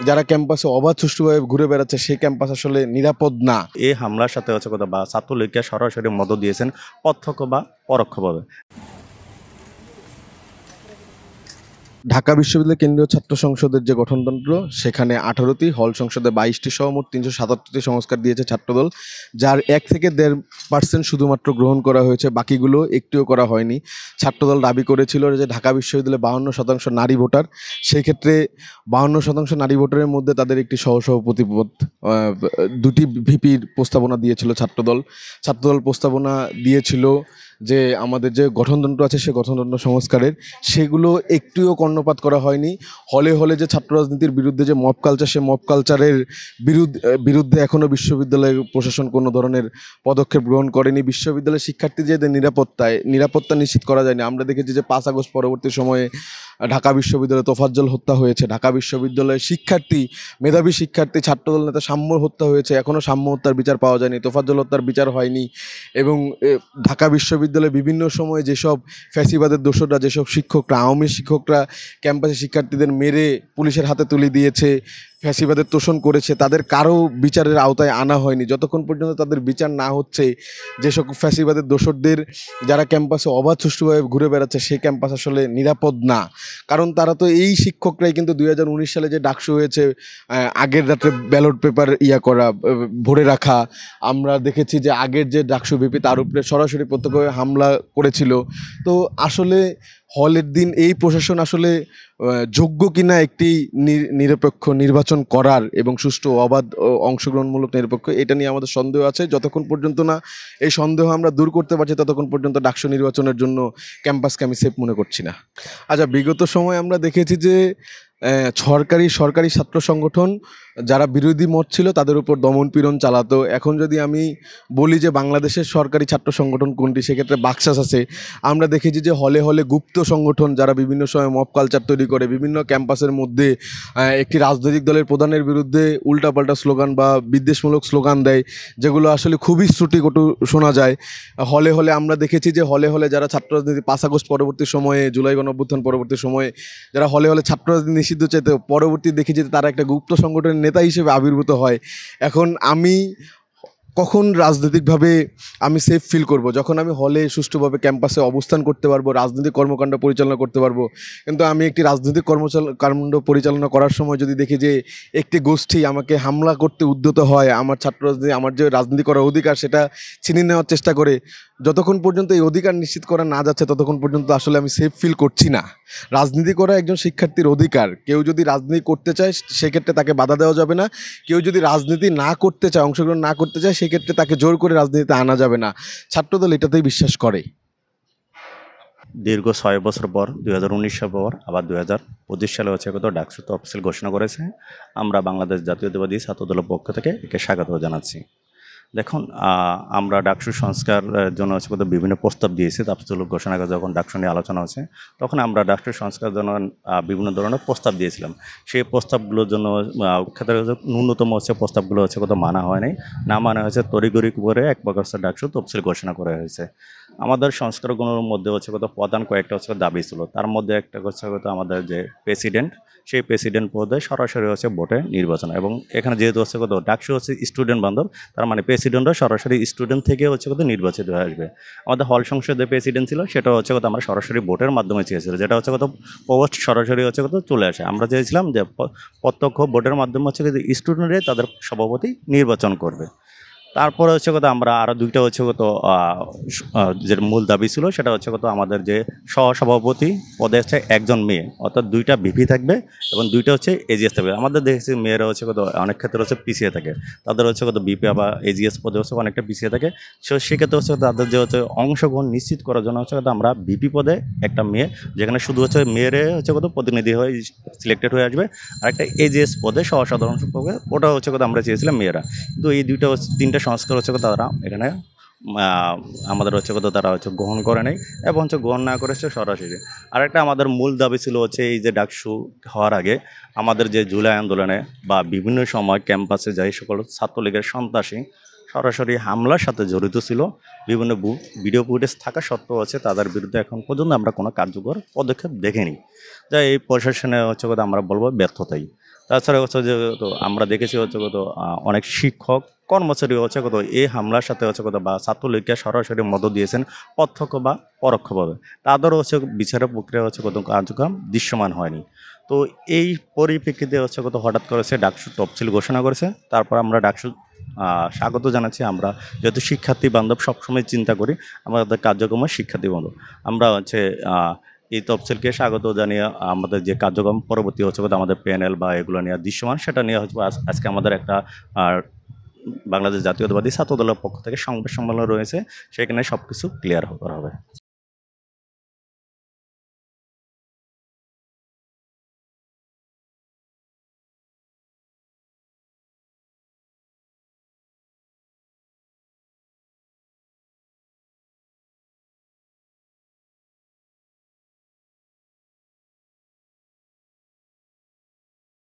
যারা ক্যাম্পাসে অবাধ সুষ্ঠুভাবে ঘুরে বেড়াচ্ছে সেই ক্যাম্পাস আসলে নিরাপদ না। এই হামলার সাথে হচ্ছে কথা বা ছাত্রলীগকে সরাসরি মদত দিয়েছেন প্রত্যক্ষ বা পরোক্ষভাবে। ঢাকা বিশ্ববিদ্যালয় কেন্দ্রীয় ছাত্র সংসদের যে গঠনতন্ত্র, সেখানে 18টি, হল সংসদে 22টি সহ মোট 377টি সংস্কার দিয়েছে ছাত্রদল, যার 1 থেকে 1.5% শুধুমাত্র গ্রহণ করা হয়েছে, বাকিগুলো একটিও করা হয়নি। ছাত্রদল দাবি করেছিল যে ঢাকা বিশ্ববিদ্যালয়ে 52% নারী ভোটার, সেই ক্ষেত্রে 52% নারী ভোটারের মধ্যে তাদের একটি সহসভাপতি পদ, 2টি ভিপির প্রস্তাবনা দিয়েছিল ছাত্রদল। ছাত্রদল প্রস্তাবনা দিয়েছিল যে আমাদের যে গঠনতন্ত্র আছে সে গঠনতন্ত্র সংস্কারের, সেগুলো একটুও কর্ণপাত করা হয়নি। হলে হলে যে ছাত্র রাজনীতির বিরুদ্ধে যে মব কালচার, সে মব কালচারের বিরুদ্ধে এখনও বিশ্ববিদ্যালয় প্রশাসন কোনো ধরনের পদক্ষেপ গ্রহণ করেনি। বিশ্ববিদ্যালয়ের শিক্ষার্থীদের নিরাপত্তা নিশ্চিত করা যায়নি। আমরা দেখেছি যে 5 আগস্ট পরবর্তী সময়ে ঢাকা বিশ্ববিদ্যালয়ে তোফাজ্জল হত্যা হয়েছে, ঢাকা বিশ্ববিদ্যালয়ের মেধাবী শিক্ষার্থী ছাত্রদল নেতা সাম্য হত্যা হয়েছে, এখনও সাম্য হত্যার বিচার পাওয়া যায়নি, তোফাজ্জল হত্যার বিচার হয়নি। এবং ঢাকা বিশ্ববিদ্যালয়ে বিভিন্ন সময়ে যেসব ফ্যাসিবাদের দোসররা, যেসব শিক্ষকরা, আওয়ামী শিক্ষকরা ক্যাম্পাসে শিক্ষার্থীদের মেরে পুলিশের হাতে তুলে দিয়েছে, ফ্যাসিবাদের তোষণ করেছে, তাদের কারো বিচারের আওতায় আনা হয়নি। যতক্ষণ পর্যন্ত তাদের বিচার না হচ্ছে, যেসব ফ্যাসিবাদের দোসরদের যারা ক্যাম্পাসে অবাধ সুষ্ঠুভাবে ঘুরে বেড়াচ্ছে সেই ক্যাম্পাস আসলে নিরাপদ না। কারণ তারা তো এই শিক্ষকরাই কিন্তু 2019 সালে যে ডাকসু হয়েছে, আগের রাত্রে ব্যালট পেপার ভরে রাখা, আমরা দেখেছি যে আগের যে ডাকসু ভিপি তার উপরে সরাসরি প্রত্যক্ষভাবে হামলা করেছিল। তো আসলে হলের দিন এই প্রশাসন আসলে যোগ্য কিনা একটি নিরপেক্ষ নির্বাচন করার এবং সুষ্ঠু অবাধ অংশগ্রহণমূলক নিরপেক্ষ, এটা নিয়ে আমাদের সন্দেহ আছে। যতক্ষণ পর্যন্ত না এই সন্দেহ আমরা দূর করতে পারছি ততক্ষণ পর্যন্ত ডাকসু নির্বাচনের জন্য ক্যাম্পাসকে আমি সেফ মনে করছি না। আচ্ছা, বিগত সময়ে আমরা দেখেছি যে সরকারি ছাত্র সংগঠন যারা বিরোধী মত ছিল তাদের উপর দমনপীড়ন চালাতো। এখন যদি আমি বলি যে বাংলাদেশের সরকারি ছাত্র সংগঠন কোনটি, সেক্ষেত্রে বাকশাস আছে। আমরা দেখেছি যে হলে হলে গুপ্ত সংগঠন যারা বিভিন্ন সময় মব কালচার তৈরি করে, বিভিন্ন ক্যাম্পাসের মধ্যে একটি রাজনৈতিক দলের প্রধানের বিরুদ্ধে উল্টাপাল্টা স্লোগান বা বিদ্বেষমূলক স্লোগান দেয়, যেগুলো আসলে খুবই শ্রুতিকটু শোনা যায়। হলে হলে আমরা দেখেছি যে হলে হলে যারা ছাত্র রাজনীতি 5 আগস্ট পরবর্তী সময়ে, জুলাই গণঅভ্যুত্থান পরবর্তী সময়ে যারা হলে হলে ছাত্র রাজনীতি নিষিদ্ধ চাইতে, পরবর্তী দেখেছি যে তারা একটা গুপ্ত সংগঠনের নেতা হিসেবে আবির্ভূত হয়। এখন আমি কখন রাজনৈতিকভাবে আমি সেফ ফিল করব? যখন আমি হলে সুষ্ঠুভাবে ক্যাম্পাসে অবস্থান করতে পারবো, রাজনৈতিক কর্মকাণ্ড পরিচালনা করতে পারবো। কিন্তু আমি একটি রাজনৈতিক কাণ্ড পরিচালনা করার সময় যদি দেখি যে একটি গোষ্ঠী আমাকে হামলা করতে উদ্যত হয়, আমার ছাত্র রাজনীতি, আমার যে রাজনীতি করার অধিকার সেটা ছিনিয়ে নেওয়ার চেষ্টা করে, যতক্ষণ পর্যন্ত এই অধিকার নিশ্চিত করা না যাচ্ছে ততক্ষণ পর্যন্ত আসলে আমি সেফ ফিল করছি না। রাজনীতি করা একজন শিক্ষার্থীর অধিকার। কেউ যদি রাজনীতি করতে চায় সেক্ষেত্রে তাকে বাধা দেওয়া যাবে না। কেউ যদি রাজনীতি না করতে চায়, অংশগ্রহণ না করতে চায়, সেক্ষেত্রে তাকে জোর করে রাজনীতিতে আনা যাবে না। ছাত্রদল এটাতেই বিশ্বাস করে। দীর্ঘ 6 বছর পর 2019 সাল পর আবার 2025 সালে হচ্ছে কত ডাকসু তফসিল ঘোষণা করেছে। আমরা বাংলাদেশ জাতীয়তাবাদী ছাত্রদলের পক্ষ থেকে একে স্বাগত জানাচ্ছি। দেখুন, আমরা ডাকসু সংস্কার জন্য হচ্ছে কত বিভিন্ন প্রস্তাব দিয়েছি। তফসিল ঘোষণা করে যখন ডাকসু নিয়ে আলোচনা হচ্ছে, তখন আমরা ডাকসু সংস্কার জন্য বিভিন্ন ধরনের প্রস্তাব দিয়েছিলাম। সেই প্রস্তাবগুলোর জন্য ক্ষেত্রে ন্যূনতম হচ্ছে প্রস্তাবগুলো হচ্ছে কত মানা হয় নাই, না মানা হয়েছে তড়িঘড়ি করে এক প্রকার ডাকসু তফসিল ঘোষণা করা হয়েছে। আমাদের সংস্কারগুলোর মধ্যে হচ্ছে কত প্রধান কয়েকটা হচ্ছে দাবি ছিল। তার মধ্যে একটা হচ্ছে কত আমাদের যে প্রেসিডেন্ট, সেই প্রেসিডেন্ট পদে সরাসরি হচ্ছে ভোটে নির্বাচন, এবং এখানে যেহেতু হচ্ছে কত ডাকসু হচ্ছে স্টুডেন্ট বান্ধব, তার মানে প্রেসিডেন্টরা সরাসরি স্টুডেন্ট থেকে হচ্ছে কত নির্বাচিত হয়ে আসবে। আমাদের হল সংসদে প্রেসিডেন্ট ছিল, সেটা হচ্ছে কত আমরা সরাসরি ভোটের মাধ্যমে চেয়েছিল, যেটা হচ্ছে কত পোস্ট সরাসরি হচ্ছে কত চলে আসে। আমরা চেয়েছিলাম যে প্রত্যক্ষ ভোটের মাধ্যমে হচ্ছে কত স্টুডেন্টরাই তাদের সভাপতি নির্বাচন করবে। তারপরে হচ্ছে কত আমরা আরও দুইটা হচ্ছে কত যে মূল দাবি ছিল, সেটা হচ্ছে কত আমাদের যে সহসভাপতি পদে হচ্ছে একজন মেয়ে, অর্থাৎ 2টা ভিপি থাকবে এবং 2টা হচ্ছে এজিএস থাকবে। আমাদের দেখেছি মেয়েরা হচ্ছে কত অনেক ক্ষেত্রে হচ্ছে পিছিয়ে থাকে, তাদের হচ্ছে কত বিপি বা এজিএস পদে হচ্ছে অনেকটা পিছিয়ে থাকে। সেক্ষেত্রে হচ্ছে তাদের যে হচ্ছে অংশগ্রহণ নিশ্চিত করার জন্য হচ্ছে কত আমরা ভিপি পদে একটা মেয়ে, যেখানে শুধু হচ্ছে মেয়েরা হচ্ছে কত প্রতিনিধি হয়ে সিলেক্টেড হয়ে আসবে, আর একটা এজিএস পদে সহসাধারণ সম্পর্কে, ওটা হচ্ছে কত আমরা চেয়েছিলাম মেয়েরা। কিন্তু এই তিনটা সংস্কার হচ্ছে তারা এখানে আমাদের হচ্ছে কত তারা হচ্ছে গ্রহণ করে নেই, এবং হচ্ছে গ্রহণ না করেছে সরাসরি। আরেকটা আমাদের মূল দাবি ছিল হচ্ছে এই যে ডাকসু হওয়ার আগে আমাদের যে জুলাই আন্দোলনে বা বিভিন্ন সময় ক্যাম্পাসে যাই সকল ছাত্রলীগের সন্ত্রাসী সরাসরি হামলার সাথে জড়িত ছিল, বিভিন্ন ভিডিও ফুটেজ থাকা সত্ত্বেও আছে তাদের বিরুদ্ধে এখন পর্যন্ত আমরা কোনো কার্যকর পদক্ষেপ দেখিনি, যা এই প্রশাসনে হচ্ছে কথা আমরা বলবো ব্যর্থতাই। তাছাড়া হচ্ছে যে কত আমরা দেখেছি হচ্ছে কত অনেক শিক্ষক কর্মচারী হচ্ছে কত এই হামলার সাথে হচ্ছে কত বা ছাত্রলীগকে সরাসরি মদত দিয়েছেন প্রত্যক্ষ বা পরোক্ষভাবে, তাদেরও হচ্ছে বিচারের প্রক্রিয়া হচ্ছে কত কার্যক্রম দৃশ্যমান হয়নি। তো এই পরিপ্রেক্ষিতে হচ্ছে কত হঠাৎ করেছে ডাকসু তফসিল ঘোষণা করেছে, তারপর আমরা ডাকসু স্বাগত জানাচ্ছি। আমরা যেহেতু শিক্ষার্থী বান্ধব সবসময় চিন্তা করি আমাদের কার্যক্রম শিক্ষার্থী বান্ধব, আমরা হচ্ছে এই তফসিলকে স্বাগত জানিয়ে আমাদের যে কার্যক্রম পরবর্তী হচ্ছে কত আমাদের প্যানেল বা এগুলো নিয়ে দৃশ্যমান সেটা নিয়ে হচ্ছে আজকে আমাদের একটা আহ, বাংলাদেশ জাতীয়তাবাদী ছাত্র দলের পক্ষ থেকে সংবাদ সম্মেলন রয়েছে, সেখানে সবকিছু ক্লিয়ার করা হবে।